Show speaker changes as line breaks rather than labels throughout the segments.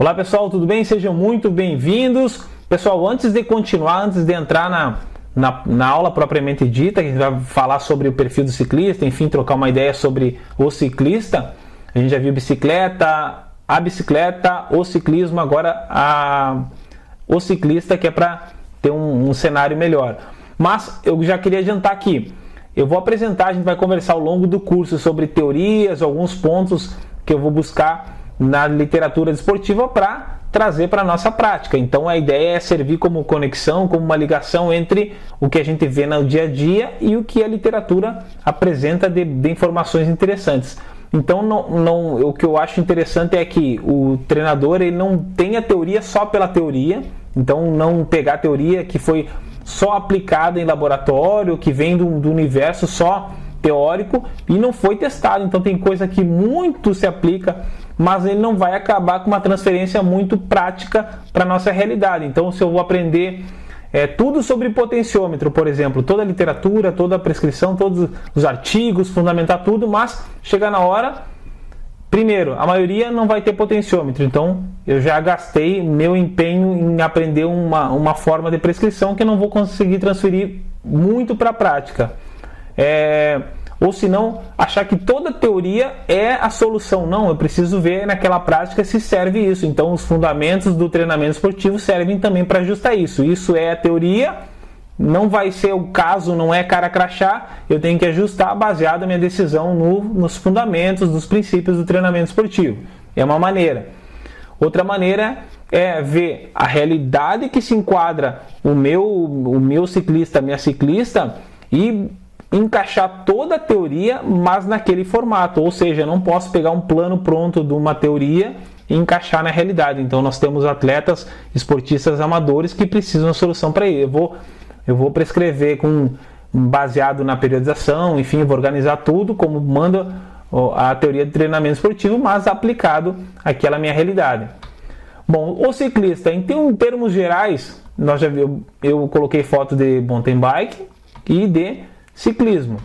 Olá pessoal, tudo bem? Sejam muito bem-vindos. Pessoal, antes de continuar, antes de entrar na aula propriamente dita, que a gente vai falar sobre o perfil do ciclista, enfim, trocar uma ideia sobre o ciclista. A gente já viu a bicicleta, o ciclismo, agora o ciclista, que é para ter um cenário melhor. Mas eu já queria adiantar aqui, eu vou apresentar, a gente vai conversar ao longo do curso sobre teorias, alguns pontos que eu vou buscar na literatura desportiva para trazer para a nossa prática. Então a ideia é servir como conexão, como uma ligação entre o que a gente vê no dia a dia e o que a literatura apresenta de informações interessantes. Então o que eu acho interessante é que o treinador ele não tem a teoria só pela teoria, então não pegar a teoria que foi só aplicada em laboratório, que vem do universo só teórico e não foi testado. Então tem coisa que muito se aplica, mas ele não vai acabar com uma transferência muito prática para a nossa realidade. Então, se eu vou aprender tudo sobre potenciômetro, por exemplo, toda a literatura, toda a prescrição, todos os artigos, fundamentar tudo, mas chegar na hora, primeiro, a maioria não vai ter potenciômetro. Então, eu já gastei meu empenho em aprender uma forma de prescrição que eu não vou conseguir transferir muito para a prática. Ou se não, achar que toda teoria é a solução. Não, eu preciso ver naquela prática se serve isso. Então, os fundamentos do treinamento esportivo servem também para ajustar isso. Isso é a teoria, não vai ser o caso, não é cara crachá. Eu tenho que ajustar baseado na minha decisão nos fundamentos, dos princípios do treinamento esportivo. É uma maneira. Outra maneira é ver a realidade que se enquadra o meu ciclista, a minha ciclista, e encaixar toda a teoria, mas naquele formato. Ou seja, eu não posso pegar um plano pronto de uma teoria e encaixar na realidade. Então nós temos atletas, esportistas amadores que precisam de solução para isso. Eu vou prescrever baseado na periodização, enfim, vou organizar tudo como manda a teoria de treinamento esportivo, mas aplicado àquela minha realidade. Bom, o ciclista, em termos gerais, eu coloquei foto de mountain bike e de ciclismo.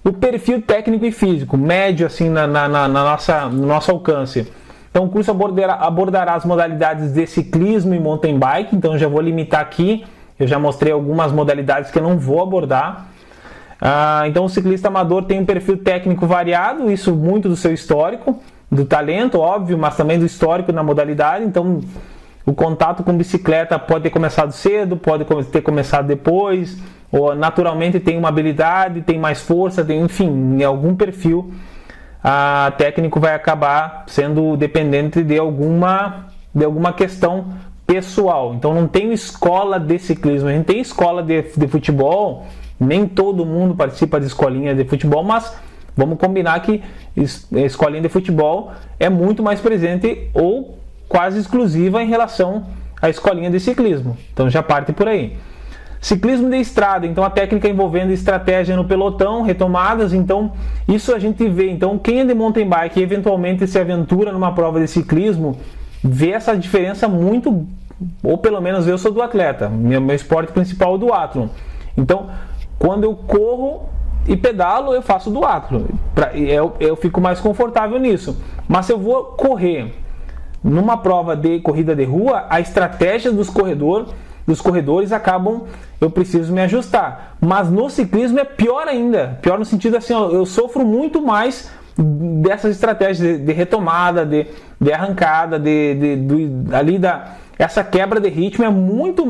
O perfil técnico e físico, médio assim no nosso alcance. Então o curso abordará as modalidades de ciclismo e mountain bike, então já vou limitar aqui, eu já mostrei algumas modalidades que eu não vou abordar. Então o ciclista amador tem um perfil técnico variado, isso muito do seu histórico, do talento, óbvio, mas também do histórico na modalidade. Então o contato com bicicleta pode ter começado cedo, pode ter começado depois, ou naturalmente tem uma habilidade, tem mais força, enfim, em algum perfil técnico vai acabar sendo dependente de alguma questão pessoal. Então não tem escola de ciclismo, a gente tem escola de futebol, nem todo mundo participa de escolinha de futebol, mas vamos combinar que a escolinha de futebol é muito mais presente ou quase exclusiva em relação à escolinha de ciclismo. Então já parte por aí. Ciclismo de estrada, então a técnica envolvendo estratégia no pelotão, retomadas, então isso a gente vê. Então quem é de mountain bike e eventualmente se aventura numa prova de ciclismo, vê essa diferença muito, ou pelo menos eu sou do atleta, meu esporte principal é o duatlon. Então quando eu corro e pedalo, eu faço duatlon, eu fico mais confortável nisso. Mas se eu vou correr numa prova de corrida de rua, a estratégia dos corredores acabam, eu preciso me ajustar. Mas no ciclismo é pior ainda, pior no sentido assim, eu sofro muito mais dessas estratégias de retomada, de arrancada, essa quebra de ritmo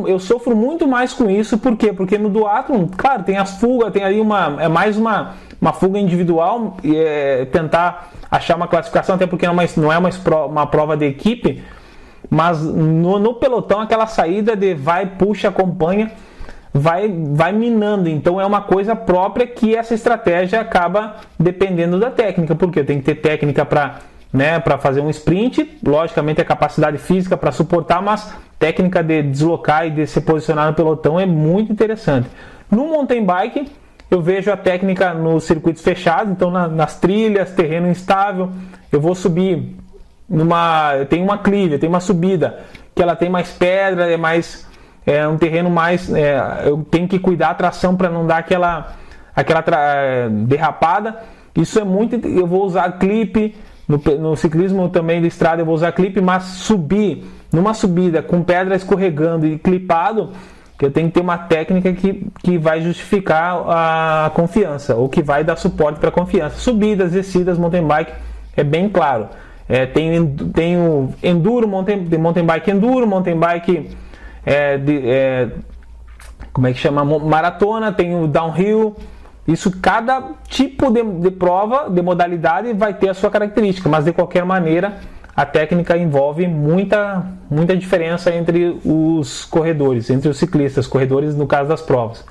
eu sofro muito mais com isso. Por quê? Porque no duatlon, claro, tem as fugas, tem ali mais uma fuga individual, tentar achar uma classificação, até porque não é uma prova de equipe, mas no pelotão aquela saída de vai, puxa, acompanha, vai minando. Então é uma coisa própria que essa estratégia acaba dependendo da técnica, porque tem que ter técnica para fazer um sprint, logicamente a capacidade física para suportar, mas técnica de deslocar e de se posicionar no pelotão é muito interessante. No mountain bike eu vejo a técnica nos circuitos fechados, então nas trilhas, terreno instável, eu vou subir tem uma clive, tem uma subida que ela tem mais pedra, um terreno mais, eu tenho que cuidar a tração para não dar aquela derrapada. Isso é muito, eu vou usar clipe, no ciclismo também de estrada eu vou usar clipe, mas subir numa subida com pedra escorregando e clipado, que eu tenho que ter uma técnica que vai justificar a confiança, ou que vai dar suporte para a confiança. Subidas, descidas, mountain bike, é bem claro. Tem o enduro, mountain bike enduro, mountain bike como é que chama? Maratona, tem o downhill. Isso, cada tipo de prova, de modalidade, vai ter a sua característica, mas de qualquer maneira a técnica envolve muita diferença entre os corredores, entre os ciclistas, corredores no caso das provas.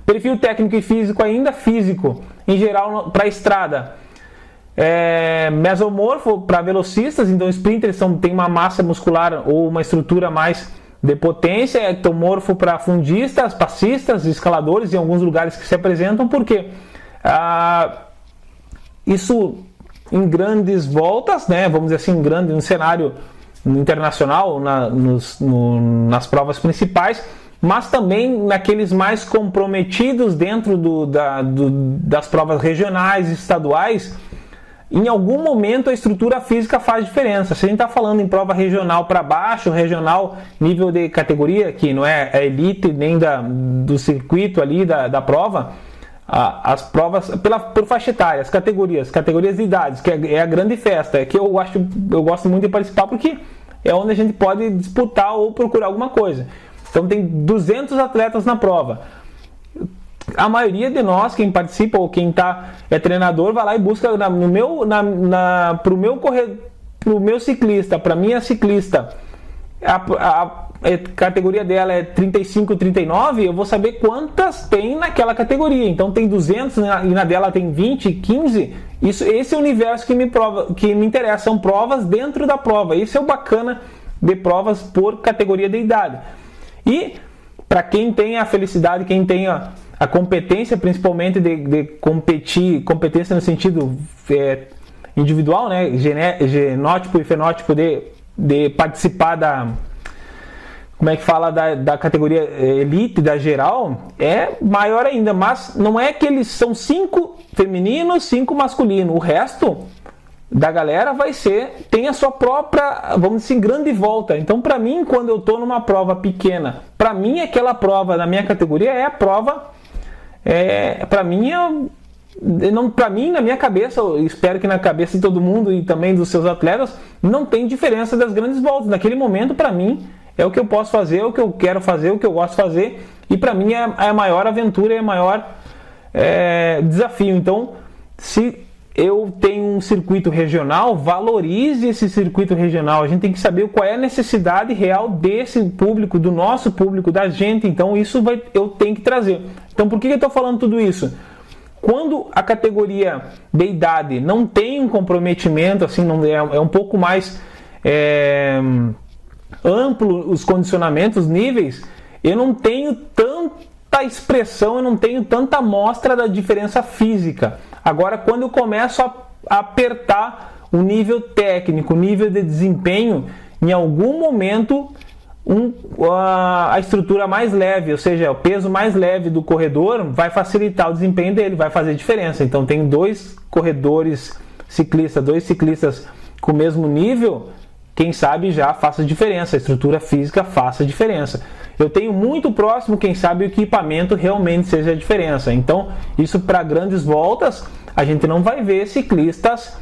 Perfil técnico e físico ainda, físico, em geral para a estrada, mesomorfo para velocistas, então sprinters tem uma massa muscular ou uma estrutura mais de potência, ectomorfo para fundistas, passistas, escaladores, em alguns lugares que se apresentam, porque isso em grandes voltas, né, vamos dizer assim, no cenário internacional, nas provas principais, mas também naqueles mais comprometidos dentro das provas regionais, estaduais. Em algum momento a estrutura física faz diferença. Se a gente está falando em prova regional para baixo, regional nível de categoria, que não é a elite nem do circuito ali da prova, as provas por faixa etária, as categorias de idades, que é a grande festa, é que eu gosto muito de participar, porque é onde a gente pode disputar ou procurar alguma coisa. Então tem 200 atletas na prova. A maioria de nós, quem participa ou quem é treinador, vai lá e busca pro meu ciclista, para minha ciclista, a categoria dela é 35, 39, eu vou saber quantas tem naquela categoria. Então tem 200 e na dela tem 20, 15. Esse é o universo que me interessa, são provas dentro da prova. Isso é o bacana de provas por categoria de idade. E para quem tem a felicidade, quem tem a competência, principalmente de competir, competência no sentido individual, né, genótipo e fenótipo de participar da categoria elite, da geral, é maior ainda, mas não é que eles são 5 femininos, 5 masculinos, o resto da galera tem a sua própria, vamos dizer, grande volta. Então, para mim, quando eu estou numa prova pequena, para mim aquela prova da minha categoria é a prova, para mim, na minha cabeça, eu espero que na cabeça de todo mundo e também dos seus atletas, não tem diferença das grandes voltas. Naquele momento, para mim, é o que eu posso fazer, é o que eu quero fazer, o que eu gosto de fazer, e para mim é a maior aventura, é o maior desafio. Então, se eu tenho um circuito regional, valorize esse circuito regional. A gente tem que saber qual é a necessidade real desse público, do nosso público, da gente. Então isso eu tenho que trazer. Então por que eu estou falando tudo isso? Quando a categoria de idade não tem um comprometimento, assim, é um pouco mais amplo os condicionamentos, os níveis, eu não tenho tanta expressão, eu não tenho tanta amostra da diferença física. Agora, quando eu começo a apertar o nível técnico, o nível de desempenho, em algum momento a estrutura mais leve, ou seja, o peso mais leve do corredor vai facilitar o desempenho dele, vai fazer diferença. Então tem dois ciclistas com o mesmo nível, quem sabe já faça diferença, a estrutura física faça diferença. Eu tenho muito próximo, quem sabe o equipamento realmente seja a diferença. Então, isso para grandes voltas, a gente não vai ver ciclistas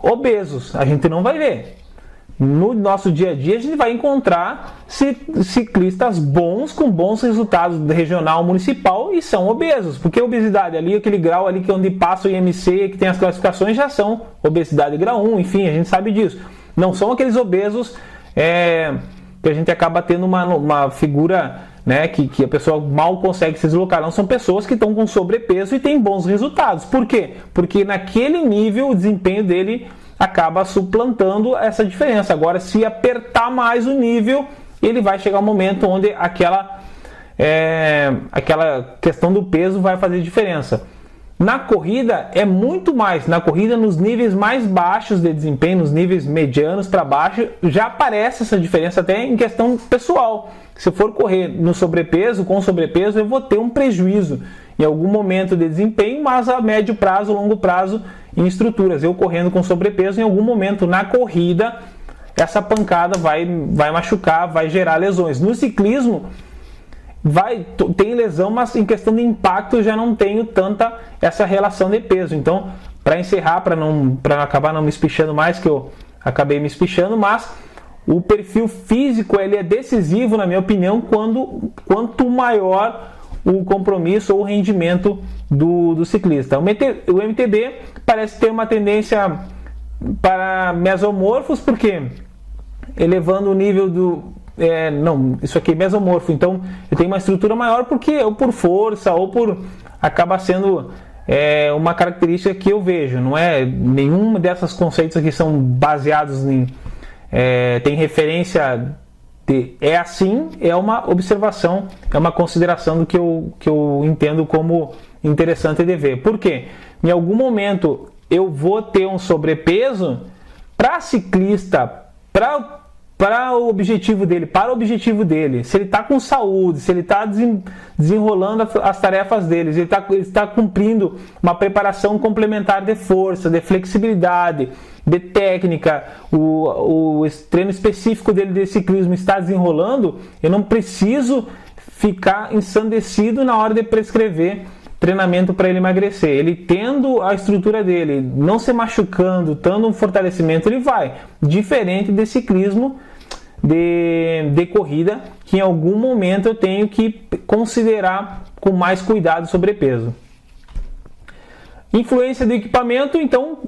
obesos, a gente não vai ver. No nosso dia a dia, a gente vai encontrar ciclistas bons, com bons resultados regional, municipal, e são obesos, porque a obesidade ali, aquele grau ali que é onde passa o IMC, que tem as classificações, já são obesidade grau 1, enfim, a gente sabe disso. Não são aqueles obesos que a gente acaba tendo uma figura, né, que a pessoa mal consegue se deslocar. Não, são pessoas que estão com sobrepeso e têm bons resultados. Por quê? Porque naquele nível o desempenho dele acaba suplantando essa diferença. Agora, se apertar mais o nível, ele vai chegar um momento onde aquela questão do peso vai fazer diferença. Na corrida é muito mais, na corrida nos níveis mais baixos de desempenho, nos níveis medianos para baixo, já aparece essa diferença até em questão pessoal. Se eu for correr no sobrepeso, com sobrepeso, eu vou ter um prejuízo em algum momento de desempenho, mas a médio prazo, longo prazo, em estruturas. Eu correndo com sobrepeso, em algum momento na corrida, essa pancada vai machucar, vai gerar lesões. No ciclismo, tem lesão, mas em questão de impacto eu já não tenho tanta essa relação de peso. Então, para encerrar, para acabar não me espichando mais, que eu acabei me espichando, mas o perfil físico ele é decisivo, na minha opinião, quanto maior o compromisso ou o rendimento do ciclista. O MTB parece ter uma tendência para mesomorfos, porque elevando o nível isso aqui é mesomorfo, então eu tenho uma estrutura maior porque ou por força ou por acaba sendo uma característica que eu vejo, não é nenhum desses conceitos aqui são baseados em tem referência é assim, é uma observação, é uma consideração do que eu entendo como interessante de ver. Por quê? Em algum momento eu vou ter um sobrepeso para ciclista, para o objetivo dele, se ele está com saúde, se ele está desenrolando as tarefas dele, se ele está cumprindo uma preparação complementar de força, de flexibilidade, de técnica, o treino específico dele de ciclismo está desenrolando, eu não preciso ficar ensandecido na hora de prescrever treinamento para ele emagrecer. Ele tendo a estrutura dele, não se machucando, tendo um fortalecimento, ele vai. Diferente de ciclismo de corrida, que em algum momento eu tenho que considerar com mais cuidado o sobrepeso. Influência do equipamento, então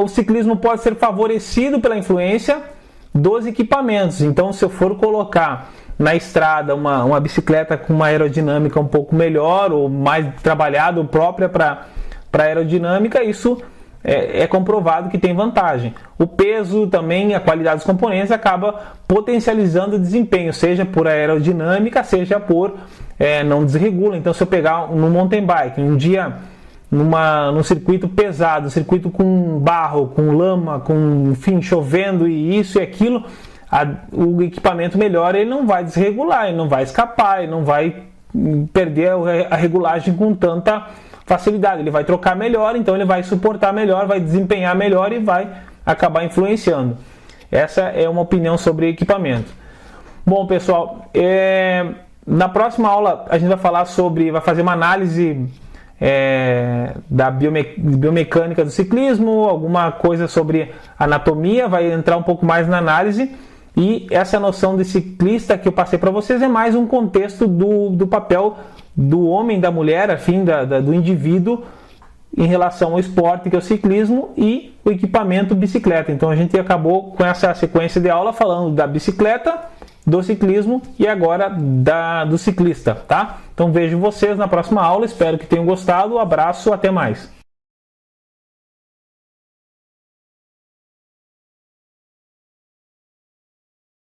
o ciclismo pode ser favorecido pela influência dos equipamentos. Então, se eu for colocar na estrada uma bicicleta com uma aerodinâmica um pouco melhor ou mais trabalhada, ou própria para aerodinâmica, isso é comprovado que tem vantagem. O peso também, a qualidade dos componentes acaba potencializando o desempenho, seja por aerodinâmica, seja por não desregula. Então, se eu pegar no mountain bike, um dia num circuito pesado, circuito com barro, com lama, com chovendo e isso e aquilo, o equipamento melhor, ele não vai desregular, ele não vai escapar, ele não vai perder a regulagem com tanta facilidade, ele vai trocar melhor, então ele vai suportar melhor, vai desempenhar melhor e vai acabar influenciando. Essa é uma opinião sobre equipamento. Bom, pessoal, na próxima aula a gente vai fazer uma análise da biomecânica do ciclismo, alguma coisa sobre anatomia, vai entrar um pouco mais na análise. E essa noção de ciclista que eu passei para vocês é mais um contexto do papel do homem, da mulher, afim do indivíduo em relação ao esporte que é o ciclismo e o equipamento bicicleta. Então a gente acabou com essa sequência de aula falando da bicicleta, do ciclismo e agora do ciclista, tá? Então vejo vocês na próxima aula, espero que tenham gostado, um abraço, até mais.